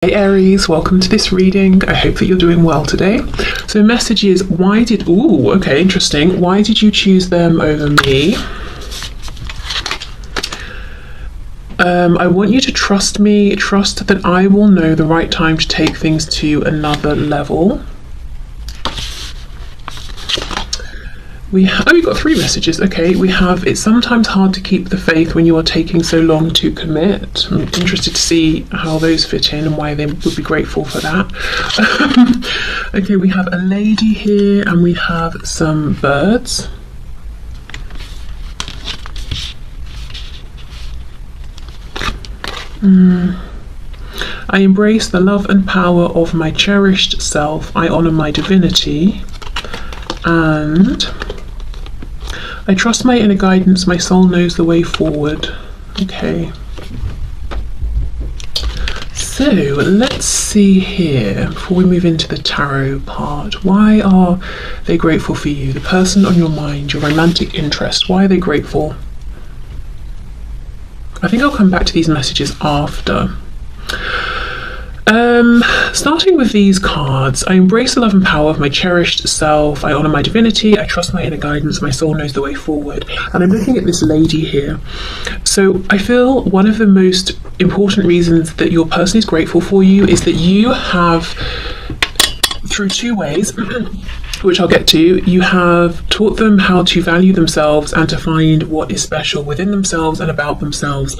Hey Aries, welcome to this reading. I hope that you're doing well today. So message is, interesting. Why did you choose them over me? I want you to trust me, trust that I will know the right time to take things to another level. We've got three messages. Okay, we have, it's sometimes hard to keep the faith when you are taking so long to commit. I'm interested to see how those fit in and why they would be grateful for that. Okay, we have a lady here and we have some birds. I embrace the love and power of my cherished self. I honor my divinity. And I trust my inner guidance. My soul knows the way forward. Okay. So let's see here, before we move into the tarot part, why are they grateful for you? The person on your mind, your romantic interest, why are they grateful? I think I'll come back to these messages after. Starting with these cards, I embrace the love and power of my cherished self. I honor my divinity. I trust my inner guidance. My soul knows the way forward. And I'm looking at this lady here. So I feel one of the most important reasons that your person is grateful for you is that you have, through two ways, which I'll get to, you have taught them how to value themselves and to find what is special within themselves and about themselves.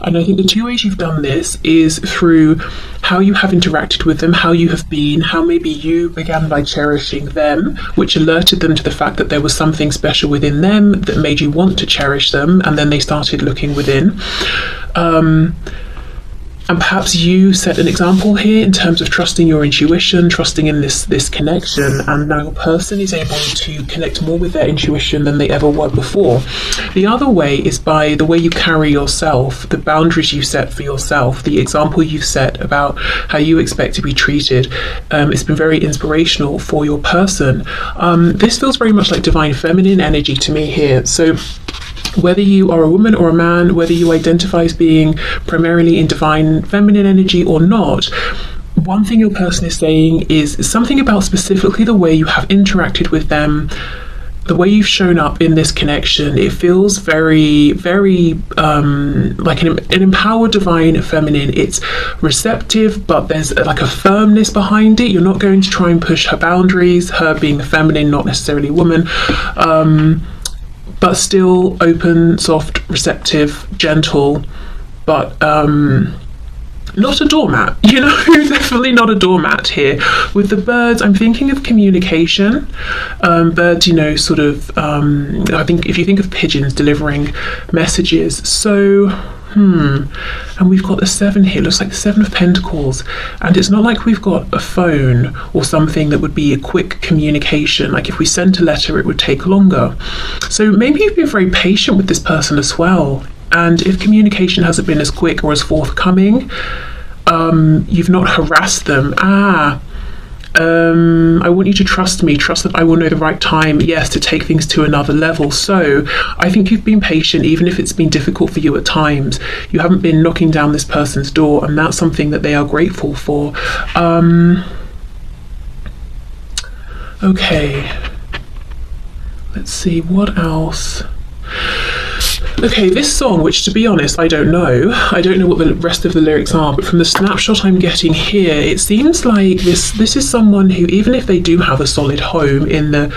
And I think the two ways you've done this is through how you have interacted with them, how you have been, how maybe you began by cherishing them, which alerted them to the fact that there was something special within them that made you want to cherish them, and then they started looking within. And perhaps you set an example here in terms of trusting your intuition, trusting in this connection, and now your person is able to connect more with their intuition than they ever were before. The other way is by the way you carry yourself, the boundaries you set for yourself, the example you've set about how you expect to be treated. It's been very inspirational for your person. This feels very much like divine feminine energy to me here. So whether you are a woman or a man, whether you identify as being primarily in divine feminine energy or not, one thing your person is saying is something about specifically the way you have interacted with them, the way you've shown up in this connection. It feels very, very like an empowered divine feminine. It's receptive, but there's like a firmness behind it. You're not going to try and push her boundaries, her being the feminine, not necessarily woman. But still open, soft, receptive, gentle, but not a doormat, you know, definitely not a doormat here. With the birds, I'm thinking of communication. Birds, you know, sort of, I think if you think of pigeons delivering messages, so, and we've got the 7 here, looks like the 7 of Pentacles, and it's not like we've got a phone or something that would be a quick communication. Like if we sent a letter, it would take longer. So maybe you've been very patient with this person as well, and if communication hasn't been as quick or as forthcoming, you've not harassed them. I want you to trust me, trust that I will know the right time, yes, to take things to another level. So I think you've been patient, even if it's been difficult for you at times. You haven't been knocking down this person's door, and that's something that they are grateful for. Okay, let's see, what else? Okay, this song, which to be honest, I don't know what the rest of the lyrics are, but from the snapshot I'm getting here, it seems like this is someone who, even if they do have a solid home in the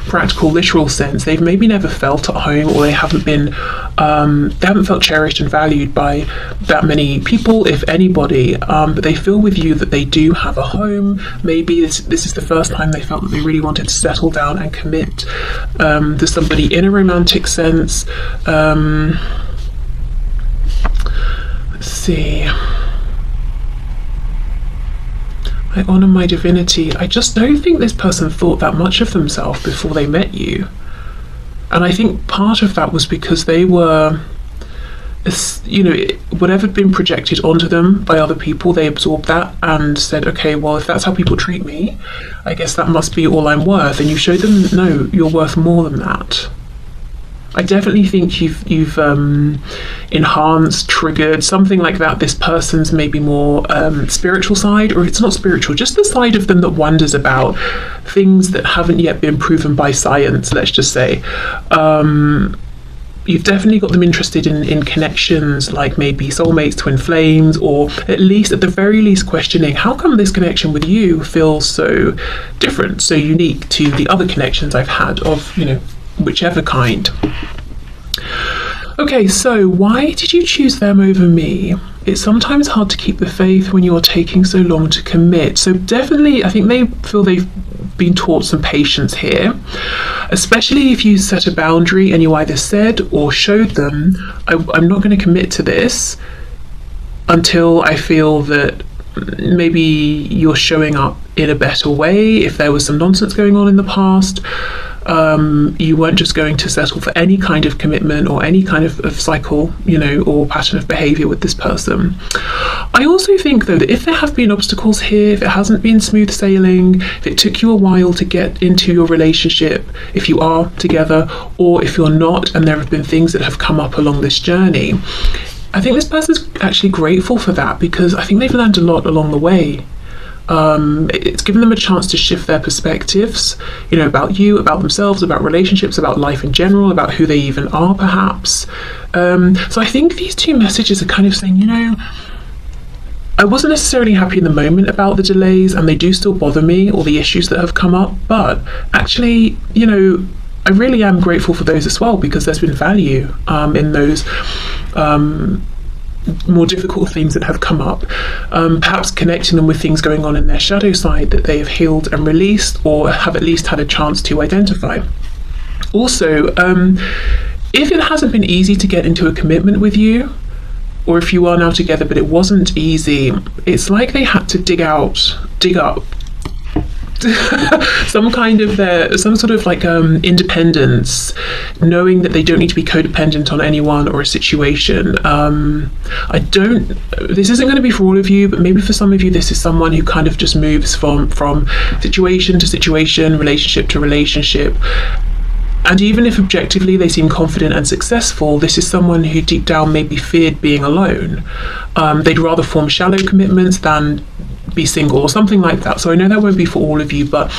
practical, literal sense, they've maybe never felt at home, or they haven't felt cherished and valued by that many people, if anybody, but they feel with you that they do have a home. Maybe this is the first time they felt that they really wanted to settle down and commit to somebody in a romantic sense. Let's see. I honor my divinity. I just don't think this person thought that much of themselves before they met you. And I think part of that was because they were, you know, whatever had been projected onto them by other people, they absorbed that and said, okay, well, if that's how people treat me, I guess that must be all I'm worth. And you showed them, no, you're worth more than that. I definitely think you've enhanced, triggered, something like that, this person's maybe more spiritual side, or it's not spiritual, just the side of them that wonders about things that haven't yet been proven by science, let's just say. You've definitely got them interested in connections like maybe soulmates, twin flames, or at the very least questioning, how come this connection with you feels so different, so unique to the other connections I've had of, whichever kind. Okay, so why did you choose them over me? It's sometimes hard to keep the faith when you're taking so long to commit. So definitely, I think they feel they've been taught some patience here, especially if you set a boundary and you either said or showed them, I'm not going to commit to this until I feel that maybe you're showing up in a better way. If there was some nonsense going on in the past, you weren't just going to settle for any kind of commitment or any kind of cycle, or pattern of behavior with this person. I also think, though, that if there have been obstacles here, if it hasn't been smooth sailing, if it took you a while to get into your relationship, if you are together, or if you're not, and there have been things that have come up along this journey, I think this person's actually grateful for that, because I think they've learned a lot along the way. It's given them a chance to shift their perspectives, about you, about themselves, about relationships, about life in general, about who they even are, perhaps. So I think these two messages are kind of saying, I wasn't necessarily happy in the moment about the delays, and they do still bother me, or the issues that have come up, but actually, I really am grateful for those as well, because there's been value in those more difficult themes that have come up, perhaps connecting them with things going on in their shadow side that they have healed and released, or have at least had a chance to identify. Also, if it hasn't been easy to get into a commitment with you, or if you are now together but it wasn't easy, it's like they had to dig up some sort of independence, knowing that they don't need to be codependent on anyone or a situation. This isn't going to be for all of you, but maybe for some of you this is someone who kind of just moves from situation to situation, relationship to relationship. And even if objectively they seem confident and successful, this is someone who deep down maybe feared being alone. They'd rather form shallow commitments than be single, or something like that. So I know that won't be for all of you, but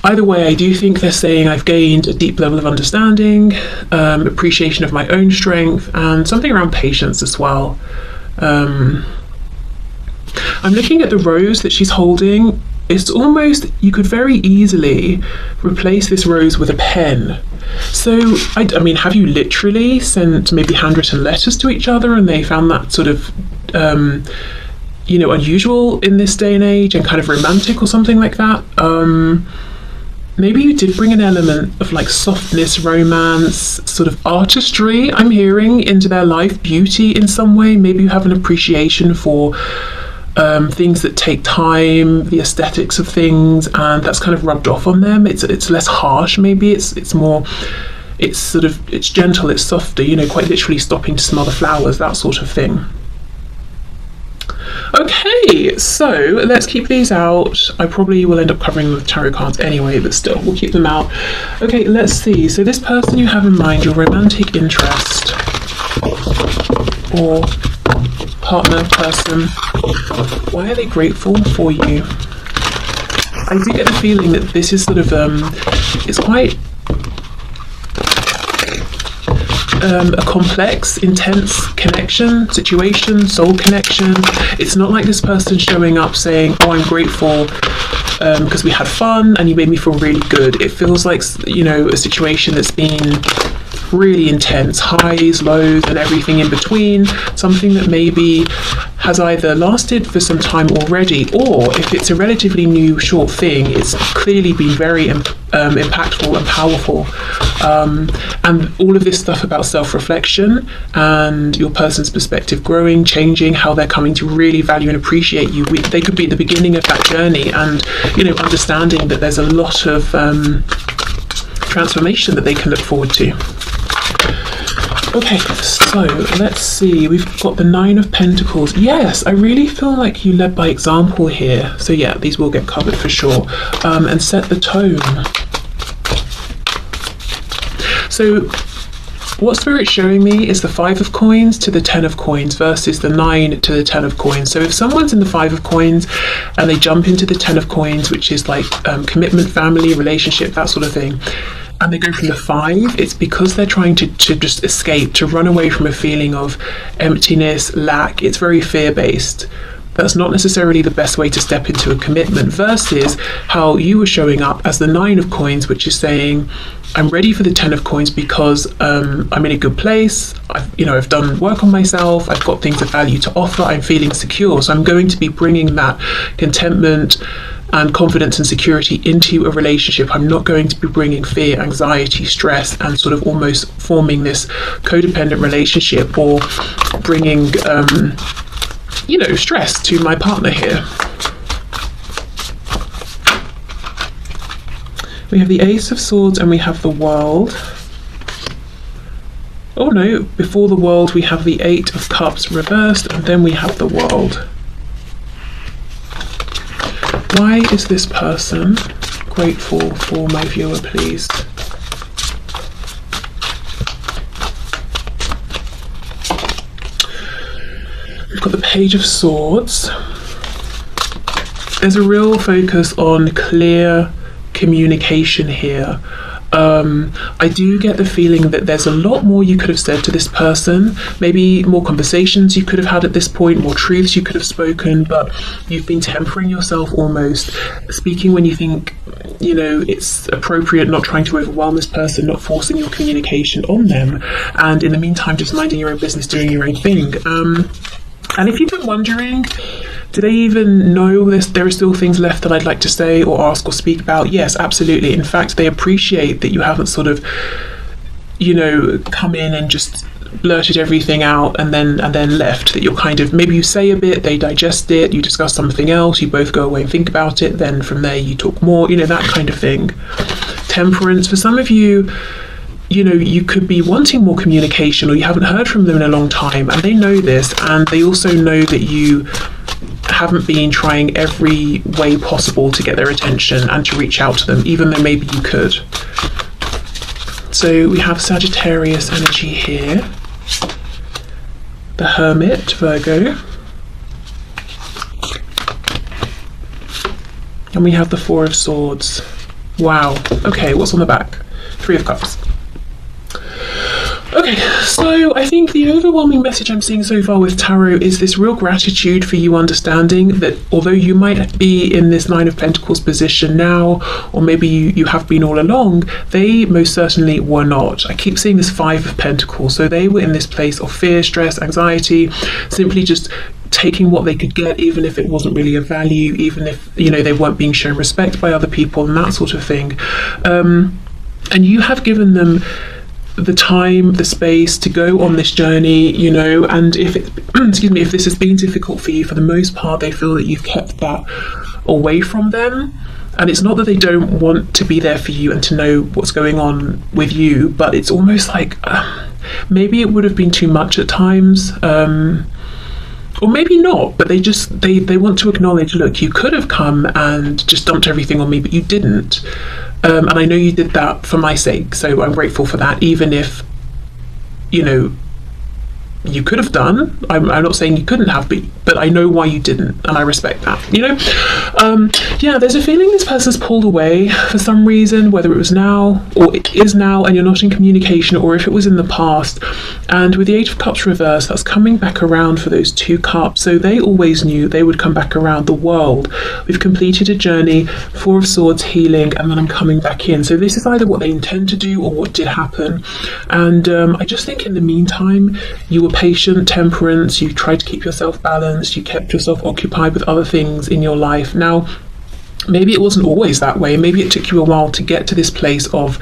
either way, I do think they're saying I've gained a deep level of understanding, appreciation of my own strength, and something around patience as well. I'm looking at the rose that she's holding. It's almost, you could very easily replace this rose with a pen. So, I mean, have you literally sent maybe handwritten letters to each other and they found that sort of unusual in this day and age and kind of romantic or something like that? Maybe you did bring an element of softness, romance, sort of artistry, I'm hearing, into their life, beauty in some way. Maybe you have an appreciation for things that take time, the aesthetics of things, and that's kind of rubbed off on them. It's less harsh, maybe. It's gentle, it's softer, quite literally stopping to smell the flowers, that sort of thing. Okay, so let's keep these out. I probably will end up covering them with tarot cards anyway, but still, we'll keep them out. Okay, let's see. So this person you have in mind, your romantic interest or partner, person, why are they grateful for you? I do get the feeling that this is sort of, it's quite a complex, intense connection, situation, soul connection. It's not like this person showing up saying, oh, I'm grateful because we had fun and you made me feel really good. It feels like, a situation that's been really intense, highs, lows, and everything in between, something that maybe has either lasted for some time already, or if it's a relatively new, short thing, it's clearly been very impactful and powerful. And all of this stuff about self-reflection and your person's perspective growing, changing, how they're coming to really value and appreciate you. They could be at the beginning of that journey, and understanding that there's a lot of transformation that they can look forward to. Okay, so let's see, we've got the 9 of Pentacles. Yes, I really feel like you led by example here. So yeah, these will get covered for sure. And set the tone. So what Spirit's showing me is the 5 of coins to the 10 of coins versus the 9 to the 10 of coins. So if someone's in the 5 of coins and they jump into the 10 of coins, which is like commitment, family, relationship, that sort of thing, and they go from the 5, it's because they're trying to just escape, to run away from a feeling of emptiness, lack. It's very fear-based. That's not necessarily the best way to step into a commitment, versus how you were showing up as the 9 of coins, which is saying, I'm ready for the 10 of coins because I'm in a good place. I've done work on myself. I've got things of value to offer. I'm feeling secure. So I'm going to be bringing that contentment and confidence and security into a relationship. I'm not going to be bringing fear, anxiety, stress, and sort of almost forming this codependent relationship, or bringing stress to my partner here. We have the Ace of Swords and we have the World. Oh no, before the World we have the 8 of Cups reversed, and then we have the World. Why is this person grateful for my viewer, please? We've got the Page of Swords. There's a real focus on clear communication here. I do get the feeling that there's a lot more you could have said to this person, maybe more conversations you could have had at this point, more truths you could have spoken, but you've been tempering yourself, almost speaking when you think it's appropriate, not trying to overwhelm this person, not forcing your communication on them, and in the meantime just minding your own business, doing your own thing. And if you've been wondering, do they even know there are still things left that I'd like to say or ask or speak about? Yes, absolutely. In fact, they appreciate that you haven't sort of, come in and just blurted everything out and then left. That you're kind of, maybe you say a bit, they digest it, you discuss something else, you both go away and think about it, then from there you talk more, that kind of thing. Temperance, for some of you, you could be wanting more communication, or you haven't heard from them in a long time, and they know this, and they also know that you haven't been trying every way possible to get their attention and to reach out to them, even though maybe you could. So we have Sagittarius energy here, the Hermit, Virgo, and we have the 4 of Swords. Wow. Okay, what's on the back? 3 of Cups. Okay, so I think the overwhelming message I'm seeing so far with Tarot is this real gratitude for you understanding that although you might be in this 9 of Pentacles position now, or maybe you have been all along, they most certainly were not. I keep seeing this 5 of Pentacles, so they were in this place of fear, stress, anxiety, simply just taking what they could get, even if it wasn't really of value, even if they weren't being shown respect by other people and that sort of thing. And you have given them the time, the space to go on this journey, and if if this has been difficult for you, for the most part they feel that you've kept that away from them. And it's not that they don't want to be there for you and to know what's going on with you, but it's almost like maybe it would have been too much at times, or maybe not, but they want to acknowledge, look, you could have come and just dumped everything on me, but you didn't. And I know you did that for my sake, so I'm grateful for that, even if, you could have done. I'm not saying you couldn't have, but I know why you didn't, and I respect that, there's a feeling this person's pulled away for some reason, whether it was now or it is now and you're not in communication, or if it was in the past. And with the 8 of Cups reverse, that's coming back around for those 2 cups, so they always knew they would come back around. The World, we've completed a journey, 4 of Swords, healing, and then I'm coming back in. So this is either what they intend to do or what did happen. And I just think in the meantime you were patient, temperance, you tried to keep yourself balanced, you kept yourself occupied with other things in your life. Now, maybe it wasn't always that way. Maybe it took you a while to get to this place of,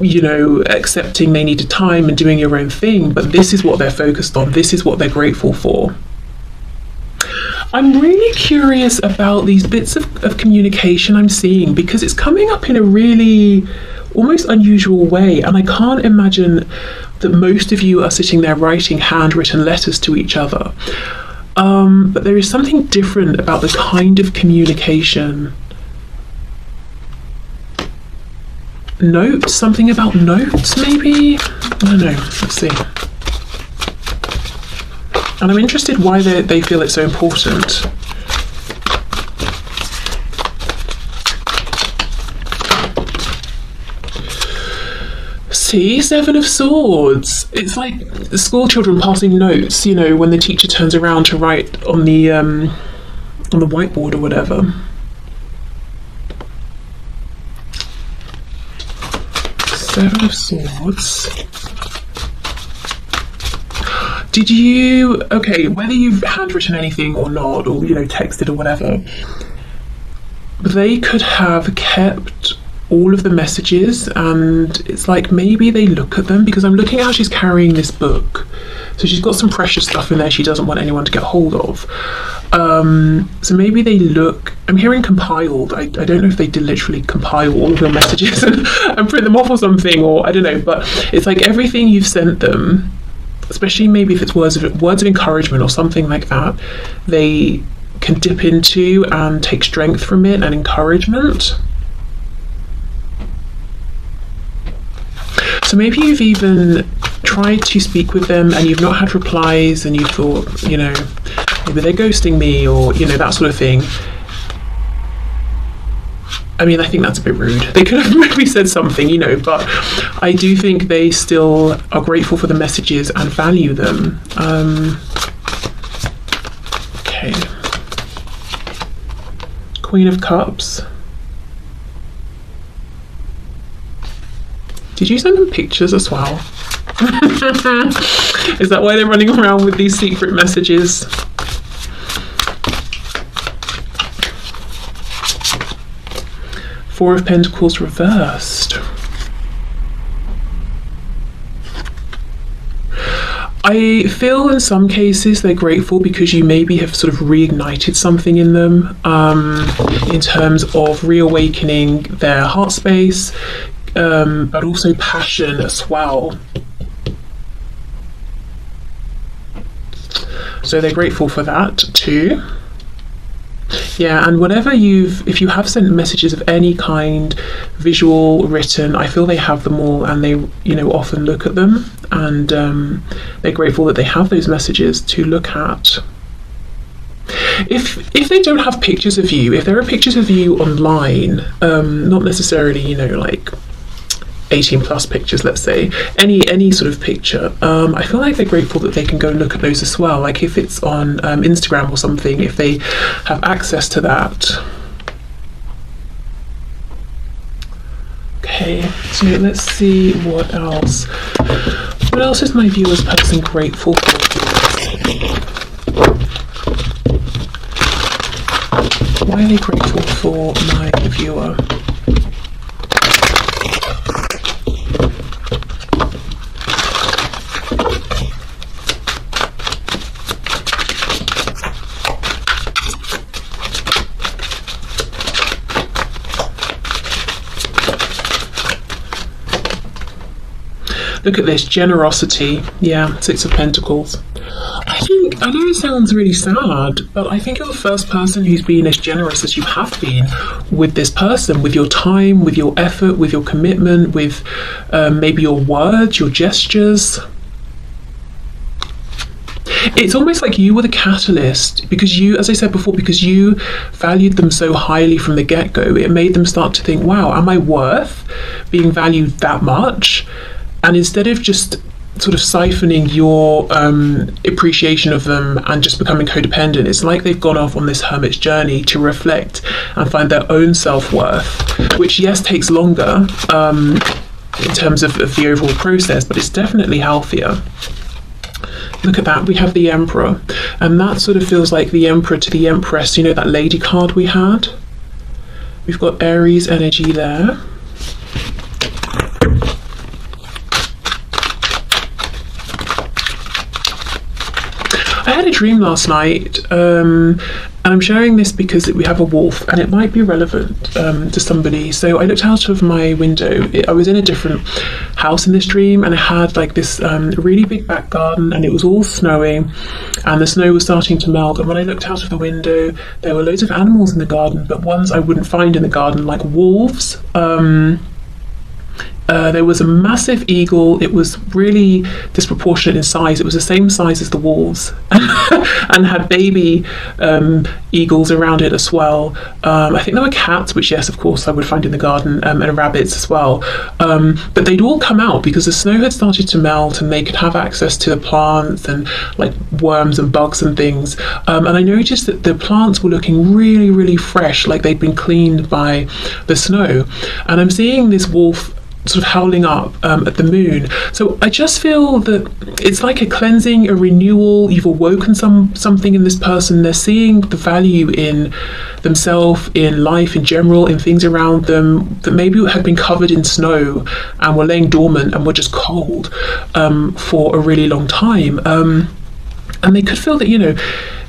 accepting they needed time and doing your own thing, but this is what they're focused on. This is what they're grateful for. I'm really curious about these bits of communication I'm seeing, because it's coming up in a really almost unusual way, and I can't imagine that most of you are sitting there writing handwritten letters to each other. But there is something different about the kind of communication notes, something about notes maybe? I don't know, let's see. And I'm interested why they feel it's so important. See, Seven of Swords. It's like school children passing notes, you know, when the teacher turns around to write on the whiteboard or whatever. Seven of Swords. Did you, okay, whether you've handwritten anything or not, or, you know, texted or whatever, they could have kept all of the messages, and it's like maybe they look at them, because I'm looking at how she's carrying this book. So she's got some precious stuff in there she doesn't want anyone to get hold of. So maybe they look, I'm hearing compiled. I don't know if they did literally compile all of your messages and print them off or something, or I don't know, but it's like everything you've sent them, especially maybe if it's words of encouragement or something like that, they can dip into and take strength from it and encouragement. So maybe you've even tried to speak with them and you've not had replies, and you thought, you know, maybe they're ghosting me, or, you know, that sort of thing. I mean, I think that's a bit rude. They could have maybe said something, you know, but I do think they still are grateful for the messages and value them. Okay. Queen of Cups. Did you send them pictures as well? Is that why they're running around with these secret messages? Four of Pentacles reversed. I feel in some cases they're grateful because you maybe have sort of reignited something in them, in terms of reawakening their heart space, but also passion as well. So they're grateful for that too. Yeah, and whatever if you have sent messages of any kind, visual, written, I feel they have them all, and they, you know, often look at them, and they're grateful that they have those messages to look at. If they don't have pictures of you, if there are pictures of you online, not necessarily, you know, like 18 plus pictures, let's say, any sort of picture, I feel like they're grateful that they can go and look at those as well. Like if it's on Instagram or something, if they have access to that. Okay, so let's see what else. What else is my viewer's person grateful for? Why are they grateful for my viewer? Look at this, generosity. Yeah, Six of Pentacles. I know it sounds really sad, but I think you're the first person who's been as generous as you have been with this person, with your time, with your effort, with your commitment, with maybe your words, your gestures. It's almost like you were the catalyst, because you, as I said before, because you valued them so highly from the get-go, it made them start to think, wow, am I worth being valued that much? And instead of just sort of siphoning your appreciation of them and just becoming codependent, it's like they've gone off on this hermit's journey to reflect and find their own self-worth, which, yes, takes longer in terms of the overall process, but it's definitely healthier. Look at that, we have the Emperor, and that sort of feels like the Emperor to the Empress, you know, that lady card we had. We've got Aries energy there. I had a dream last night, and I'm sharing this because we have a wolf and it might be relevant to somebody. So I looked out of my window. I was in a different house in this dream, and I had like this really big back garden, and it was all snowing, and the snow was starting to melt. And when I looked out of the window, there were loads of animals in the garden, but ones I wouldn't find in the garden, like wolves. There was a massive eagle. It was really disproportionate in size. It was the same size as the walls and had baby eagles around it as well. I think there were cats, which, yes, of course, I would find in the garden, and rabbits as well. But they'd all come out because the snow had started to melt and they could have access to the plants and like worms and bugs and things. And I noticed that the plants were looking really, really fresh, like they'd been cleaned by the snow. And I'm seeing this wolf sort of howling up at the moon. So I just feel that it's like a cleansing, a renewal. You've awoken something in this person. They're seeing the value in themselves, in life in general, in things around them that maybe had been covered in snow and were laying dormant and were just cold for a really long time. And they could feel that, you know,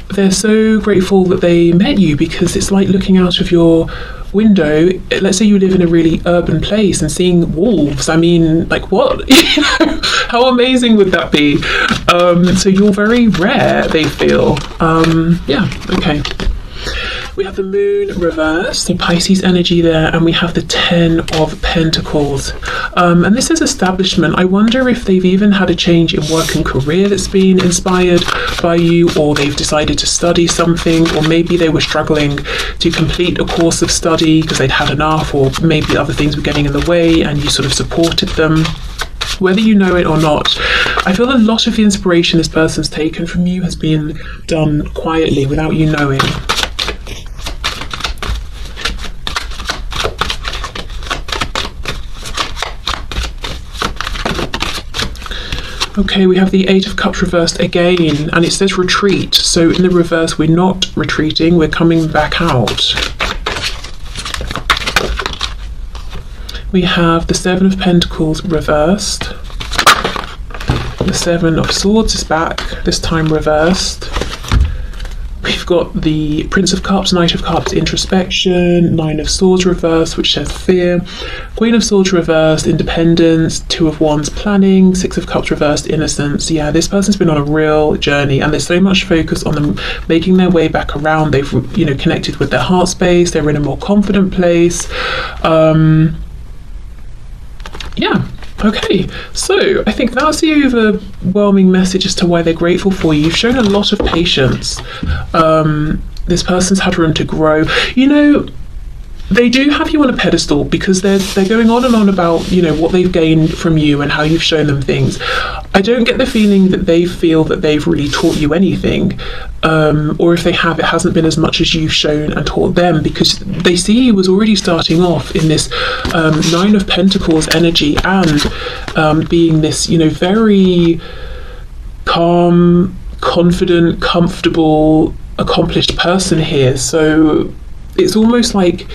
they're so grateful that they met you, because it's like looking out of your window. Let's say you live in a really urban place and seeing wolves. I mean, like, what? You know, how amazing would that be? So you're very rare, they feel. Yeah, okay. We have the moon reversed, so Pisces energy there, and we have the 10 of Pentacles. And this is establishment. I wonder if they've even had a change in work and career that's been inspired by you, or they've decided to study something, or maybe they were struggling to complete a course of study because they'd had enough, or maybe other things were getting in the way and you sort of supported them. Whether you know it or not, I feel a lot of the inspiration this person's taken from you has been done quietly without you knowing. Okay, we have the 8 of Cups reversed again, and it says retreat. So in the reverse, we're not retreating, we're coming back out. We have the 7 of Pentacles reversed. The 7 of Swords is back, this time reversed. We've got the Prince of Cups, Knight of Cups, introspection, 9 of Swords reversed, which says fear, Queen of Swords reversed, independence, 2 of Wands, planning, 6 of Cups reversed, innocence. Yeah, this person's been on a real journey, and there's so much focus on them making their way back around. They've, you know, connected with their heart space. They're in a more confident place. Yeah. Okay, so I think that's the overwhelming message as to why they're grateful for you. You've shown a lot of patience. This person's had room to grow. You know, they do have you on a pedestal because they're going on and on about, you know, what they've gained from you and how you've shown them things. I don't get the feeling that they feel that they've really taught you anything, or if they have, it hasn't been as much as you've shown and taught them, because they see you as already starting off in this 9 of Pentacles energy and being this, you know, very calm, confident, comfortable, accomplished person here. So it's almost like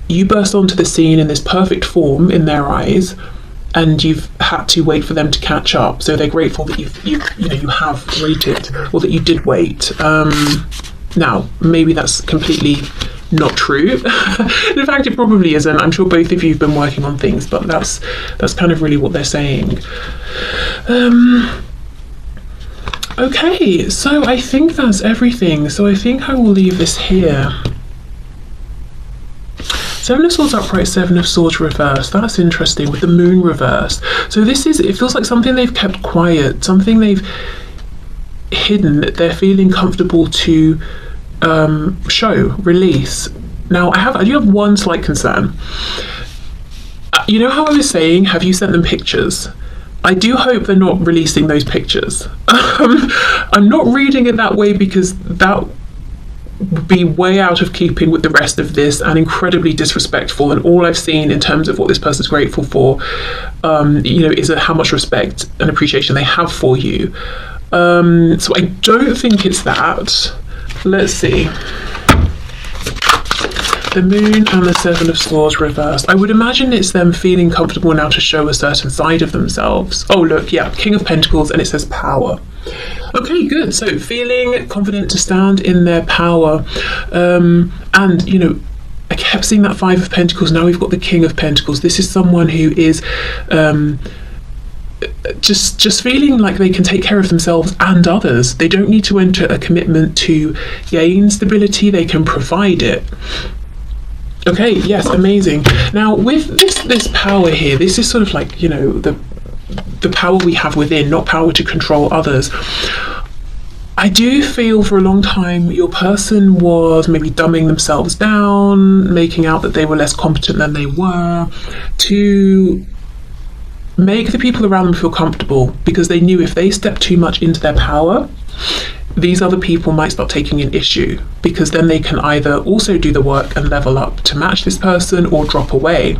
you burst onto the scene in this perfect form in their eyes, and you've had to wait for them to catch up. So they're grateful that you have waited, or that you did wait. Now, maybe that's completely not true. In fact, it probably isn't. I'm sure both of you have been working on things, but that's kind of really what they're saying. Okay, so I think that's everything. So I think I will leave this here. 7 of Swords upright, 7 of Swords reversed. That's interesting, with the moon reversed. So this is, it feels like something they've kept quiet, something they've hidden, that they're feeling comfortable to show, release. Now, I do have one slight concern. You know how I was saying, have you sent them pictures? I do hope they're not releasing those pictures. I'm not reading it that way, because that would be way out of keeping with the rest of this and incredibly disrespectful. And all I've seen in terms of what this person's grateful for, you know, is how much respect and appreciation they have for you. So I don't think it's that. Let's see. The moon and the 7 of Swords reversed. I would imagine it's them feeling comfortable now to show a certain side of themselves. Oh, look, yeah, King of Pentacles, and it says power. Okay, good. So feeling confident to stand in their power. And, you know, I kept seeing that 5 of Pentacles. Now we've got the King of Pentacles. This is someone who is just feeling like they can take care of themselves and others. They don't need to enter a commitment to gain stability. They can provide it. Okay, yes, amazing. Now with this power here, this is sort of like, you know, the power we have within, not power to control others. I do feel for a long time your person was maybe dumbing themselves down, making out that they were less competent than they were, to make the people around them feel comfortable, because they knew if they stepped too much into their power, these other people might start taking an issue, because then they can either also do the work and level up to match this person or drop away.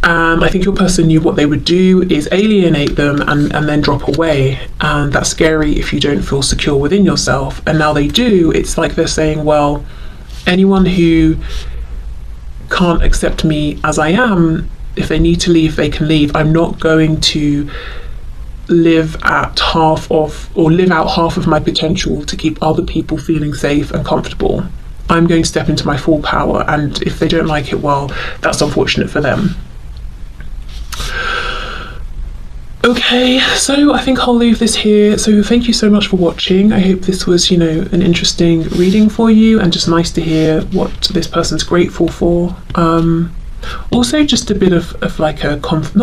And I think your person knew what they would do is alienate them and then drop away. And that's scary if you don't feel secure within yourself. And now they do. It's like they're saying, well, anyone who can't accept me as I am, if they need to leave, they can leave. I'm not going to live out half of my potential to keep other people feeling safe and comfortable. I'm going to step into my full power. And if they don't like it, well, that's unfortunate for them. Okay, so I think I'll leave this here. So thank you so much for watching. I hope this was, you know, an interesting reading for you, and just nice to hear what this person's grateful for. Also just a bit of like a not